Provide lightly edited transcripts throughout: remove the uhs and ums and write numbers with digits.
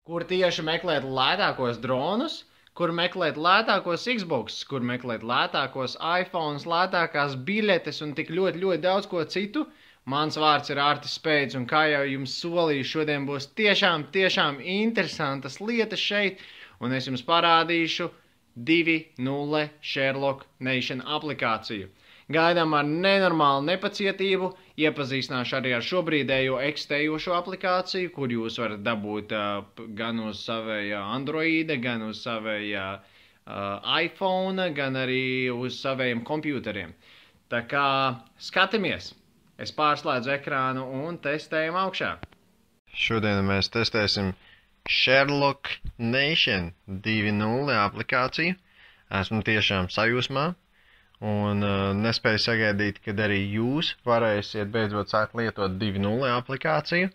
kur tieši meklēt lētākos dronus, kur meklēt lētākos Xbox, kur meklēt lētākos iPhones, lētākās biļetes un tik ļoti, ļoti daudz ko citu. Mans vārds ir Artis Spēds, un kā jau jums solīju, šodien būs tiešām interesantas lietas šeit, un es jums parādīšu 2.0 Sherlock Nation aplikāciju. Gaidām ar nenormālu nepacietību, iepazīstināšu arī ar šobrīdējo eksistējošo aplikāciju, kur jūs varat dabūt gan uz savējā Androida, gan uz savējā iPhone, gan arī uz savējiem kompjuteriem. Tā kā skatāmies! Es pārslēdzu ekrānu un testējam augšā. Šodien mēs testēsim Sherlock Nation 2.0 aplikāciju. Esmu tiešām sajūsmā un nespēju sagaidīt, kad arī jūs varēsiet beidzot sākt lietot 2.0 aplikāciju.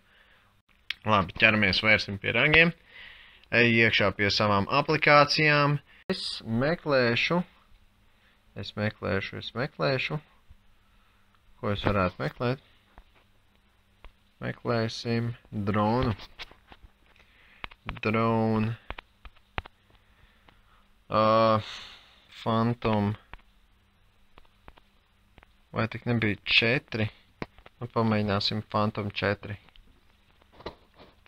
Labi, ķeramies, vērsim pie ragiem. Eju iekšā pie savām aplikācijām. Es meklēšu. Ko es varētu meklēt? Meklēsim dronu. Phantom. Vai tik nebija 4? Nu, pamēģināsim Phantom 4.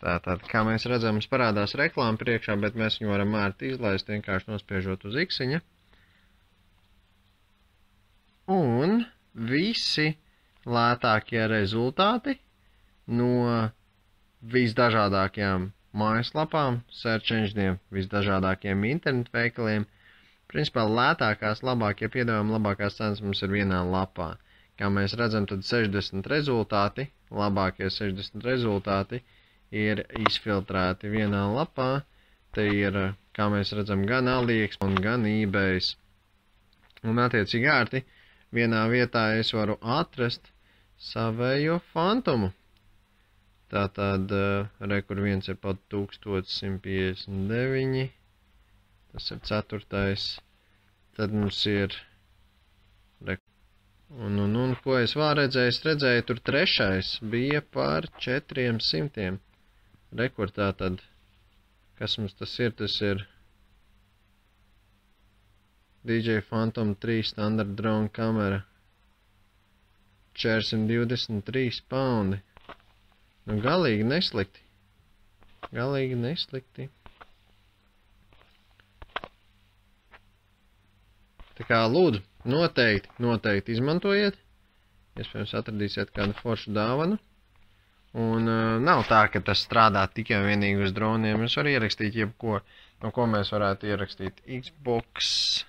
Tātad, kā mēs redzam, mums parādās reklāma priekšā, bet mēs viņu varam ērti izlaist, vienkārši nospiežot uz X-iņa. Un visi lētākie rezultāti no visdažādākajām mājaslapām, search engineiem, visdažādākajiem internetu veikaliem. Principā lētākās, labākie piedāvājumi, labākās cenas mums ir vienā lapā. Kā mēs redzam, tad 60 rezultāti, labākie 60 rezultāti ir izfiltrēti vienā lapā. Te ir, kā mēs redzam, gan AliExpress, gan eBay. Un attiecīgi ērti vienā vietā es varu atrast savējo Phantomu. Tātad, kur viens ir pat 1159, tas ir 4. Tad mums ir, un ko es vēl redzēju? Es redzēju, tur 3. bija par 400. Rekur tātad, kas mums tas ir? Tas ir DJI Phantom 3 standard drone kamera. 423 paundi. Nu, galīgi neslikti. Tā kā lūdzu, noteikti izmantojiet. Iespējams atradīsiet kādu foršu dāvanu. Un nav tā, ka tas strādā tikai vienīgi uz droniem. Mēs varam ierakstīt jebko, no ko mēs varētu ierakstīt. Xbox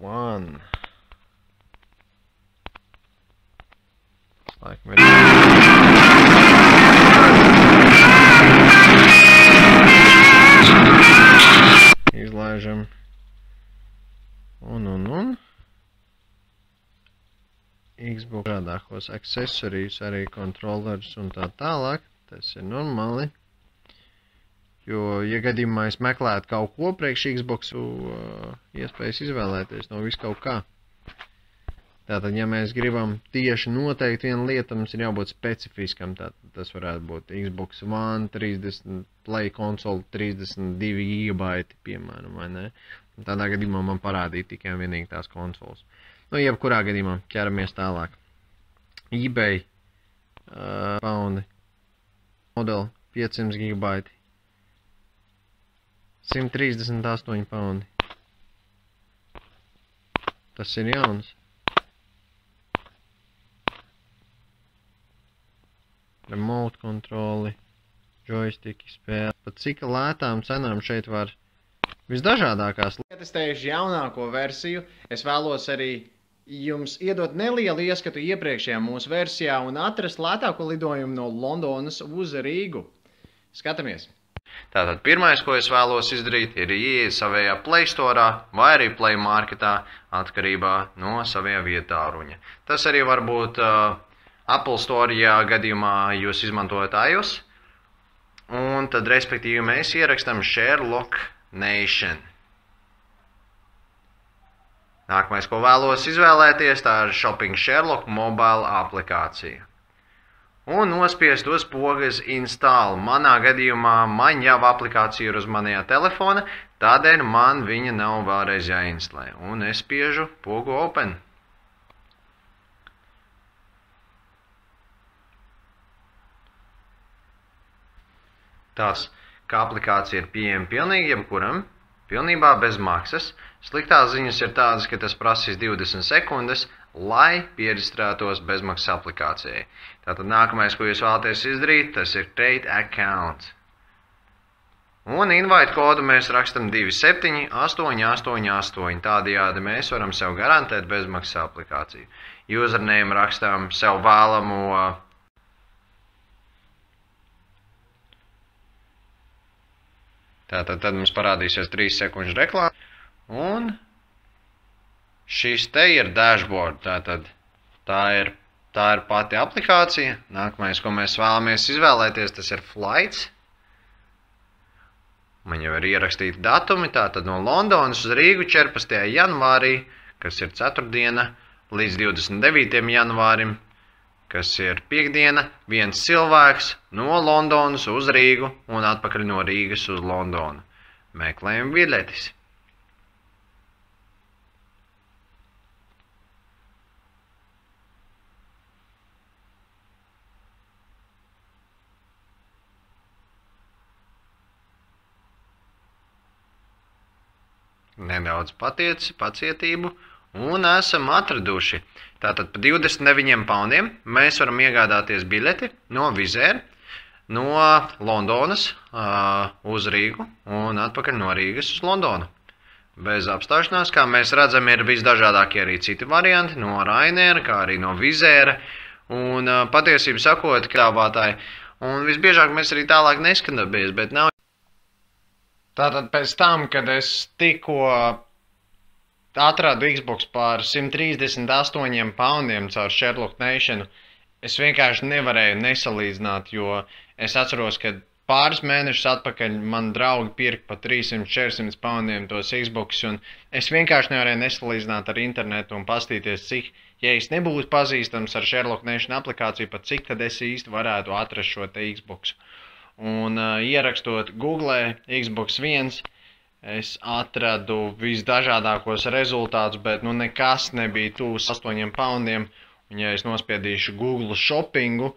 One. Izlaižam. Un. Xbox rādākos aksesorijas, arī kontrolers un tā tālāk. Tas ir normāli. Jo, ja gadījumā es meklētu kaut ko priekš Xboxu, iespējas izvēlēties no visu kaut kā. Tātad, ja mēs gribam tieši noteikti vienu lietu, mums ir jābūt specifiskam. Tātad, tas varētu būt Xbox One, 30, Play konsoli 32 GB, piemēram, vai ne? Un tādā gadījumā man parādīja tikai un vienīgi tās konsoles. Nu, jebkurā gadījumā ķeramies tālāk. eBay paundi. Modeli 500 GB. 138 paundi. Tas ir jauns. Remote kontroli, joystiki spēle. Pat cik lētām cenām šeit var visdažādākās. Ietestējuši jaunāko versiju, es vēlos arī jums iedot nelielu ieskatu iepriekšējā mūsu versijā un atrast lētāko lidojumu no Londonas uz Rīgu. Skatamies! Tātad pirmais, ko es vēlos izdarīt, ir ieiet savējā Play Store vai arī Play Marketā atkarībā no savajā vietāruņa. Tas arī var būt Apple Store, ja gadījumā jūs izmantojat iOS. Un tad, respektīvi, mēs ierakstam Sherlock Nation. Nākamais, ko vēlos izvēlēties, tā ir Shopping Sherlock mobile aplikācija. un nospiest uz pogas install. Manā gadījumā man jau aplikācija ir uz manajā telefona, tādēļ man viņa nav vēlreiz jāinstalē. Un es spiežu pogu open. Tās, ka aplikācija ir pieejama pilnīgi jebkuram, pilnībā bez maksas. Sliktās ziņas ir tādas, ka tas prasīs 20 sekundes, lai pieregistrētos bezmaksas aplikācijai. Tātad nākamais, ko jūs vēlaties izdarīt, tas ir create account. Un invite kodu mēs rakstam 27888. Tādējādi mēs varam sev garantēt bezmaksas aplikāciju. Username rakstām sev vēlamo Tātad tad mums parādīsies 3 sekundžu reklāma. Un šis te ir dashboard. Tātad tā ir pati aplikācija. Nākamais, ko mēs vēlamies izvēlēties, tas ir flights. Man jau ir ierakstīti datumi. Tātad no Londonas uz Rīgu 14. janvārī, kas ir ceturtdiena, līdz 29. janvārim, kas ir piekdiena, viens cilvēks no Londonas uz Rīgu un atpakaļ no Rīgas uz Londonu. Meklējam biļetes. Nedaudz pacietību un esam atraduši. Tātad par 29 poundiem mēs varam iegādāties biļeti no Wizz Air, no Londonas uz Rīgu un atpakaļ no Rīgas uz Londonu. Bez apstāšanās, kā mēs redzam, ir visdažādākie arī citi varianti, no Ryanair, kā arī no Wizz Air. Un patiesību sakot, piedāvātāji, un visbiežāk mēs arī tālāk neskatāmies, bet nav. Tātad pēc tam, kad es tikko atradu Xbox par 138 poundiem caur Sherlock Nation, es vienkārši nevarēju nesalīdzināt, jo es atceros, ka pāris mēnešus atpakaļ man draugi pirka par 300-400 poundiem tos Xbox, un es vienkārši nevarēju nesalīdzināt ar internetu un pastīties, cik, ja es nebūtu pazīstams ar Sherlock Nation aplikāciju, pat cik tad es īsti varētu atrast šo te Xbox. Un ierakstot Google Xbox 1, es atradu visdažādākos rezultātus, bet nu nekas nebija tūs 8 poundiem. Un ja es nospiedīšu Google shoppingu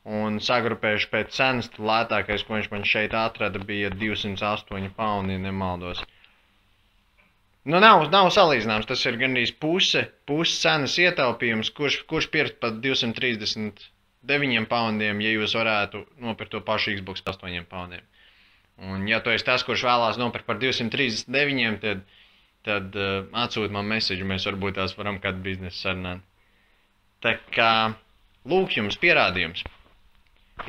un sagrupēšu pēc cenas, tad lētākais, ko viņš man šeit atrada, bija 208 poundi, nemaldos. Nu nav salīdzināms, tas ir gandrīz puse cenas ietaupījums, kurš pirkt pat 239 poundiem, ja jūs varētu nopirkt to pašu Xbox 8 poundiem. Un ja tu esi tas, kurš vēlās nopirkt par 239, tad atsūt man message, mēs varbūt tās varam kādu biznesu sarunāt. Tā kā lūk jums pierādījums.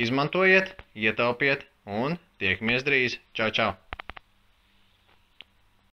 Izmantojiet, ietaupiet un tiekamies drīz. Čau, čau!